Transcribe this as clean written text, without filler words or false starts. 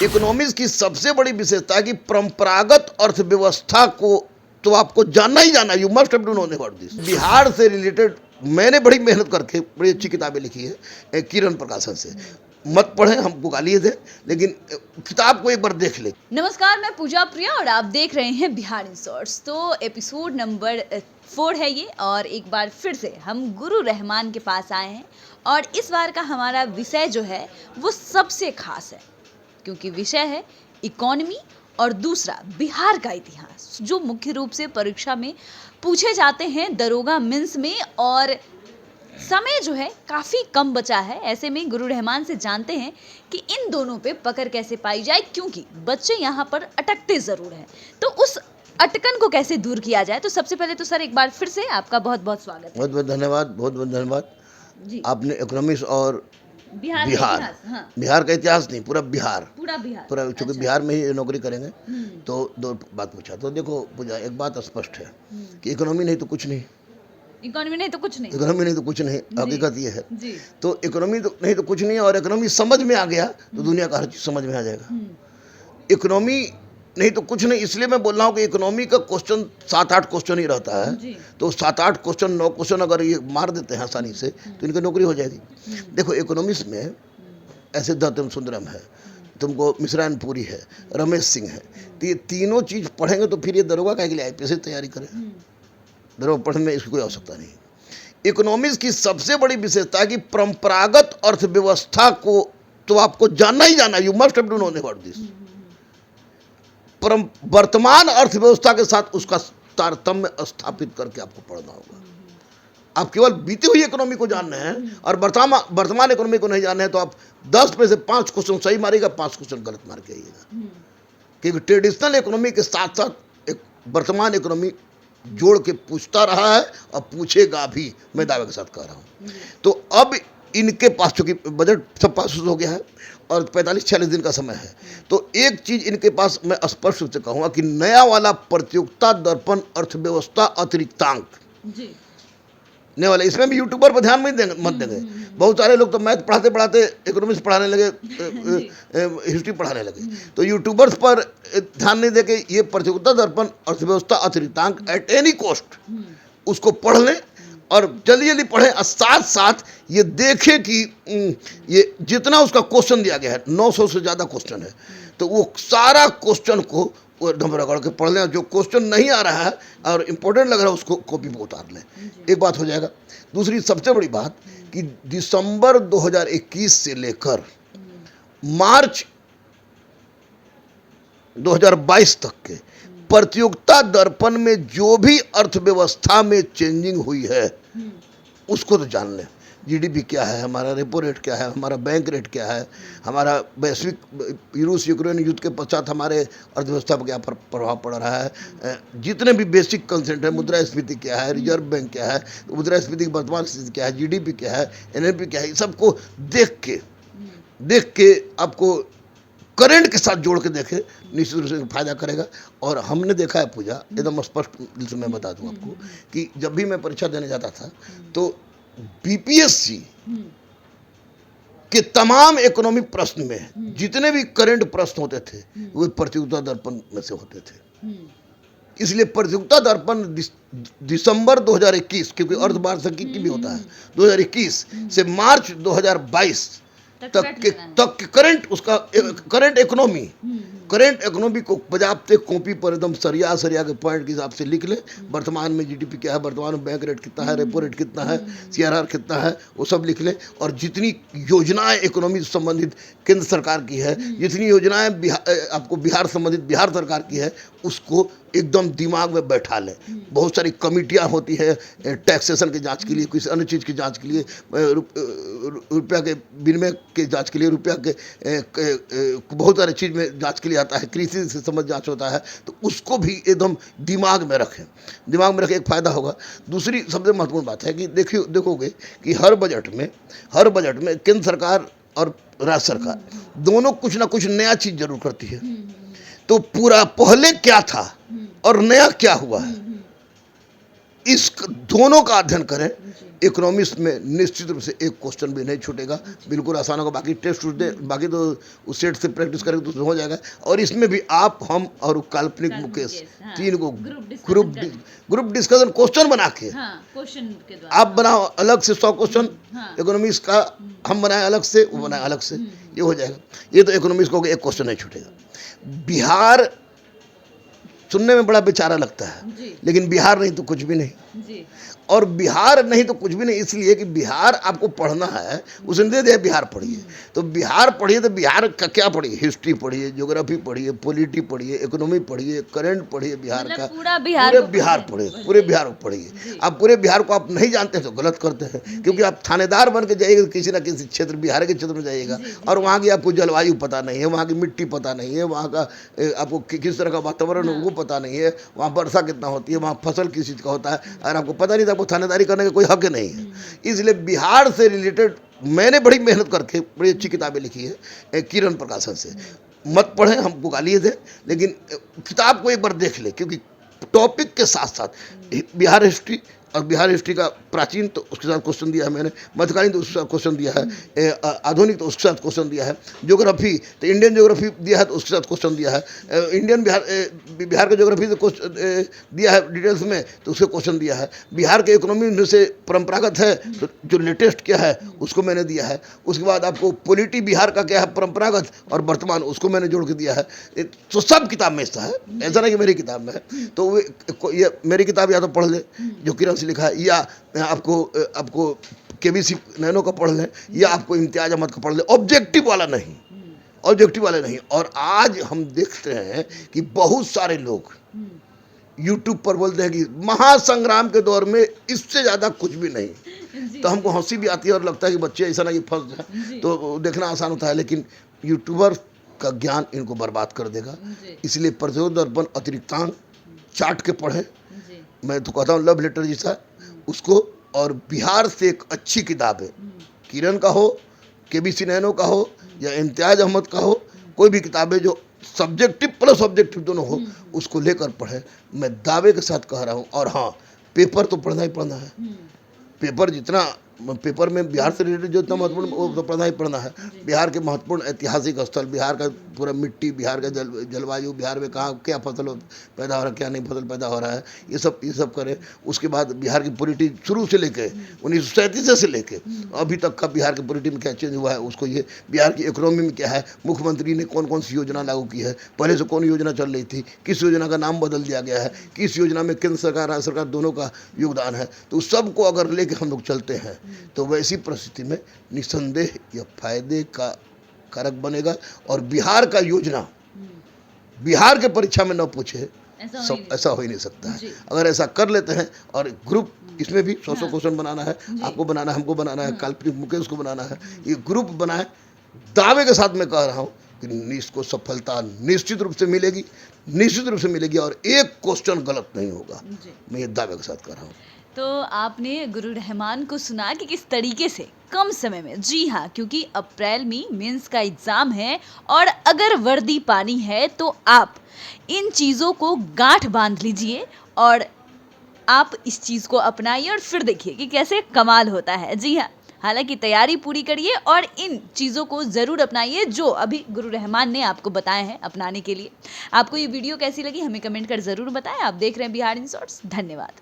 Economics की सबसे बड़ी विशेषता है कि परंपरागत अर्थव्यवस्था को तो आपको जानना ही जाना, you must have to know about this. Bihar से रिलेटेड मैंने बड़ी मेहनत करके बड़ी अच्छी किताबें लिखी है किरण प्रकाशन से। मत पढ़ें, हमको गाली दे, लेकिन किताब को एक बार देख ले। नमस्कार, मैं पूजा प्रिया और आप देख रहे हैं बिहार इंसर्ट्स। तो एपिसोड नंबर 4 है ये, और एक बार फिर से हम गुरु रहमान के पास आए हैं। और इस बार का हमारा विषय जो है वो सबसे खास है, क्योंकि विषय है इकोनॉमी और दूसरा बिहार का इतिहास, जो मुख्य रूप से परीक्षा में पूछे जाते हैं दरोगा मिन्स में। और समय जो है काफ़ी कम बचा है, ऐसे में गुरु रहमान से जानते हैं कि इन दोनों पे पकड़ कैसे पाई जाए, क्योंकि बच्चे यहाँ पर अटकते ज़रूर हैं। तो उस अटकन को कैसे दूर किया जाए। तो सबसे पहले तो सर एक बार फिर से आपका बहुत बहुत स्वागत। बहुत बहुत धन्यवाद, बहुत बहुत धन्यवाद जी। आपने इकोनॉमिक्स और बिहार हाँ। बिहार का इतिहास नहीं, पूरा बिहार पूरा चूंकि अच्छा। बिहार में ही नौकरी करेंगे तो दो बात पूछा। तो देखो पूजा, एक बात स्पष्ट है कि इकोनॉमी नहीं तो कुछ नहीं, इकोनॉमी नहीं तो कुछ नहीं, इकोनॉमी नहीं तो कुछ नहीं, हकीकत ये है जी। तो इकोनॉमी तो नहीं तो कुछ नहीं, और इकोनॉमी समझ में आ गया तो दुनिया का हर चीज समझ में आ जाएगा। इकोनॉमी नहीं तो कुछ नहीं, इसलिए मैं बोल रहा हूँ कि इकोनॉमी का क्वेश्चन 7-8 क्वेश्चन ही रहता है। तो 7-8 क्वेश्चन 9 क्वेश्चन अगर ये मार देते हैं आसानी से तो इनकी नौकरी हो जाएगी। देखो इकोनॉमिक्स में ऐसे दत्तम सुंदरम है, तुमको मिश्रानपुरी है, रमेश सिंह है, तो ये तीनों चीज़ पढ़ेंगे तो फिर ये दरोगा के लिए IPS की तैयारी करें। दरोगा पढ़ने में इसकी कोई आवश्यकता नहीं। इकोनॉमिक्स की सबसे बड़ी विशेषता है कि परंपरागत अर्थव्यवस्था को तो आपको जानना ही जाना, you must have to know about this. वर्तमान अर्थव्यवस्था के साथ उसका तारतम्य स्थापित करके आपको पढ़ना होगा। आप केवल बीती हुई इकोनॉमी को जान रहे हैं और वर्तमान इकोनॉमी को नहीं जान रहे हैं, तो आप 10 में से 5 क्वेश्चन सही मारेगा, 5 क्वेश्चन गलत मार के आइएगा। क्योंकि ट्रेडिशनल इकोनॉमी के साथ साथ एक वर्तमान इकोनॉमी जोड़ के पूछता रहा है और पूछेगा भी, मैं दावे के साथ कह रहा हूँ। तो अब इनके पास चूंकि बजट सब पास हो गया है और 45-46 दिन का समय है, तो एक चीज इनके पास मैं स्पष्ट रूप से कहूँगा कि नया वाला प्रतियोगिता दर्पण अर्थव्यवस्था अतिरिक्तांक ने वाले, इसमें भी यूट्यूबर पर ध्यान मत देंगे। बहुत सारे लोग तो मैथ पढ़ाते पढ़ाते इकोनॉमिक्स पढ़ाने लगे, हिस्ट्री पढ़ाने लगे, तो यूट्यूबर्स पर ध्यान नहीं देके ये प्रतियोगिता दर्पण अर्थव्यवस्था अतिरिक्तांक एट एनी कॉस्ट उसको पढ़ लें और जल्दी जल्दी पढ़ें। और साथ साथ ये देखें कि ये जितना उसका क्वेश्चन दिया गया है 900 से ज़्यादा क्वेश्चन है, तो वो सारा क्वेश्चन को एकदम रगड़ के पढ़ लें। जो क्वेश्चन नहीं आ रहा है और इम्पोर्टेंट लग रहा है उसको कॉपी पर उतार लें, एक बात हो जाएगा। दूसरी सबसे बड़ी बात कि दिसंबर 2021 से लेकर मार्च 2022 तक के प्रतियोगिता दर्पण में जो भी अर्थव्यवस्था में चेंजिंग हुई है उसको तो जान लें। GDP क्या है, हमारा रेपो रेट क्या है, हमारा बैंक रेट क्या है, हमारा वैश्विक रूस यूक्रेन युद्ध के पश्चात हमारे अर्थव्यवस्था पर क्या प्रभाव पड़ रहा है, जितने भी बेसिक कंसेंट है, मुद्रास्फीति क्या है, रिजर्व बैंक क्या है, मुद्रास्फीति की वर्तमान स्थिति क्या है, GDP क्या है, NNP क्या है, सबको देख के आपको करंट के साथ जोड़ के देखे, निश्चित रूप से फायदा करेगा। और हमने देखा है पूजा, एकदम स्पष्ट से मैं बता दूं आपको कि जब भी मैं परीक्षा देने जाता था तो BPSC के तमाम इकोनॉमिक प्रश्न में जितने भी करंट प्रश्न होते थे वो प्रतियोगिता दर्पण में से होते थे। इसलिए प्रतियोगिता दर्पण दिसंबर 2021, क्योंकि अर्धवार्षिकी भी होता है, 2021 से मार्च 2022 तक करंट उसका करंट इकोनॉमी को बजाते कॉपी पर एकदम सरिया के पॉइंट के हिसाब से लिख ले। वर्तमान में GDP क्या है, वर्तमान में बैंक रेट कितना है, रेपो रेट कितना है, CRR कितना है, वो सब लिख ले। और जितनी योजनाएं इकोनॉमी से संबंधित केंद्र सरकार की है, जितनी योजनाएं आपको बिहार संबंधित बिहार सरकार की है, उसको एकदम दिमाग में बैठा लें। बहुत सारी कमिटियां होती है टैक्सेशन की जांच के लिए, किसी अन्य चीज़ की जांच के लिए, रुपया के विनिमय के जांच के लिए, रुपया के बहुत सारे चीज़ में जांच के लिए आता है, कृषि से संबंध जांच होता है, तो उसको भी एकदम दिमाग में रखें। एक फ़ायदा होगा। दूसरी सबसे महत्वपूर्ण बात है कि देखोगे कि हर बजट में केंद्र सरकार और राज्य सरकार दोनों कुछ ना कुछ नया चीज़ जरूर करती है। तो पूरा पहले क्या था और नया क्या हुआ है, इस दोनों का अध्ययन करें, इकोनॉमिक्स में निश्चित रूप से एक क्वेश्चन भी नहीं छूटेगा, बिल्कुल आसान होगा। बाकी टेस्ट दे, बाकी तो उस सेट से प्रैक्टिस करेंगे तो हो जाएगा। और इसमें भी आप, हम और काल्पनिक मुकेश, हाँ, तीन को ग्रुप ग्रुप डिस्कशन क्वेश्चन बना के, हाँ, क्वेश्चन के द्वारा आप बनाओ अलग से 100 क्वेश्चन हाँ, इकोनॉमिक्स का, हम बनाए अलग से, वो बनाए अलग से, ये हो जाएगा। ये तो इकोनॉमिक्स को एक क्वेश्चन नहीं छूटेगा। बिहार सुनने में बड़ा बेचारा लगता है, जी, लेकिन बिहार नहीं तो कुछ भी नहीं। जी, और बिहार नहीं तो कुछ भी नहीं इसलिए कि बिहार आपको पढ़ना है, उसने दे दिया बिहार पढ़िए। तो बिहार पढ़िए तो बिहार का क्या पढ़िए? हिस्ट्री पढ़िए, ज्योग्राफी पढ़िए, पॉलिटी पढ़िए, इकोनॉमी पढ़िए, करंट पढ़िए बिहार मतलब का, पूरा बिहार पूरे को बिहार पढ़िए। पढ़िए, पूरे बिहार को पढ़िए। आप पूरे बिहार को आप नहीं जानते हैं तो गलत करते हैं, क्योंकि आप थानेदार बन के जाइएगा किसी ना किसी क्षेत्र, बिहार के क्षेत्र में जाइएगा, और वहाँ की आपको जलवायु पता नहीं है, वहाँ की मिट्टी पता नहीं है, वहाँ का आपको किस तरह का वातावरण है वो पता नहीं है, वहाँ वर्षा कितना होती है, वहाँ फसल किस चीज़ का होता है, और आपको पता नहीं था, आपको थानेदारी करने का कोई हक नहीं है। इसलिए बिहार से रिलेटेड मैंने बड़ी मेहनत करके बड़ी अच्छी किताबें लिखी है किरण प्रकाशन से। मत पढ़ें, हमको गाली दे, लेकिन किताब को एक बार देख ले, क्योंकि टॉपिक के साथ साथ बिहार हिस्ट्री, और बिहार हिस्ट्री का प्राचीन तो उसके साथ क्वेश्चन दिया है मैंने, मध्यकालीन तो उसके साथ क्वेश्चन दिया है, आधुनिक तो उसके साथ क्वेश्चन दिया है, ज्योग्राफी तो इंडियन ज्योग्राफी दिया है तो उसके साथ क्वेश्चन दिया है, इंडियन बिहार का ज्योग्राफी से क्वेश्चन दिया है डिटेल्स में तो उसके क्वेश्चन दिया है, बिहार के इकोनॉमी में से परंपरागत है तो जो लेटेस्ट क्या है उसको मैंने दिया है, उसके बाद आपको पॉलिटी बिहार का क्या है परंपरागत और वर्तमान उसको मैंने जोड़ के दिया है। तो सब किताब में ऐसा है, ऐसा नहीं कि मेरी किताब में है। तो ये मेरी किताब या तो पढ़ ले जो किरण से लिखा है, या आपको केबीसी नैनो का पढ़ लें, या आपको इम्तियाज अहमद का पढ़ लें, ऑब्जेक्टिव वाला नहीं, ऑब्जेक्टिव वाले नहीं। और आज हम देखते हैं कि बहुत सारे लोग यूट्यूब पर बोलते हैं कि महासंग्राम के दौर में इससे ज़्यादा कुछ भी नहीं, तो हमको हंसी भी आती है और लगता है कि बच्चे ऐसा ना कि फंस जाए, तो देखना आसान होता है, लेकिन यूट्यूबर का ज्ञान इनको बर्बाद कर देगा। इसलिए प्रचोद दर्पण अतिरिक्तांक चाट के पढ़ें, मैं तो कहता हूँ लव लेटर जैसा उसको। और बिहार से एक अच्छी किताब है, किरण का हो, केबीसी नैनो का हो, या इम्तियाज अहमद का हो, कोई भी किताब है जो सब्जेक्टिव प्लस ऑब्जेक्टिव दोनों हो, उसको लेकर पढ़े, मैं दावे के साथ कह रहा हूँ। और हाँ, पेपर तो पढ़ना ही पढ़ना है, पेपर जितना पेपर में बिहार से रिलेटेड जो इतना महत्वपूर्ण वो तो पढ़ना ही पढ़ना है। बिहार के महत्वपूर्ण ऐतिहासिक स्थल, बिहार का पूरा मिट्टी, बिहार का जलवायु, बिहार में कहाँ क्या फसल पैदा हो रहा है, क्या नहीं फसल पैदा हो रहा है, ये सब करें। उसके बाद बिहार की पॉलिटी शुरू से लेके 1937 से लेके अभी तक का बिहार की पॉलिटी में क्या चेंज हुआ है उसको, ये बिहार की इकोनॉमी में क्या है, मुख्यमंत्री ने कौन कौन सी योजना लागू की है, पहले से कौन योजना चल रही थी, किस योजना का नाम बदल दिया गया है, किस योजना में केंद्र सरकार राज्य सरकार दोनों का योगदान है, तो सबको अगर लेके हम लोग चलते हैं तो वैसी परिस्थिति में निसंदेह यह फायदे का कारक बनेगा। और बिहार का योजना बिहार के परीक्षा में न पूछे, ऐसा हो ही नहीं सकता है। अगर ऐसा कर लेते हैं, और ग्रुप इसमें भी 100 क्वेश्चन बनाना है, आपको बनाना है, हमको बनाना है, काल्पनिक मुकेश को बनाना है, ये ग्रुप बनाए, दावे के साथ मैं कह रहा हूँ कि इसको सफलता निश्चित रूप से मिलेगी, निश्चित रूप से मिलेगी, और एक क्वेश्चन गलत नहीं होगा, मैं ये दावे के साथ कह रहा हूँ। तो आपने गुरु रहमान को सुना कि किस तरीके से कम समय में, जी हाँ, क्योंकि अप्रैल में मेंस का एग्ज़ाम है और अगर वर्दी पानी है तो आप इन चीज़ों को गांठ बांध लीजिए और आप इस चीज़ को अपनाइए और फिर देखिए कि कैसे कमाल होता है। जी हाँ, हालांकि तैयारी पूरी करिए और इन चीज़ों को ज़रूर अपनाइए जो अभी गुरु रहमान ने आपको बताए हैं अपनाने के लिए। आपको ये वीडियो कैसी लगी हमें कमेंट कर ज़रूर बताएं। आप देख रहे हैं बिहार इन शॉर्ट्स। धन्यवाद।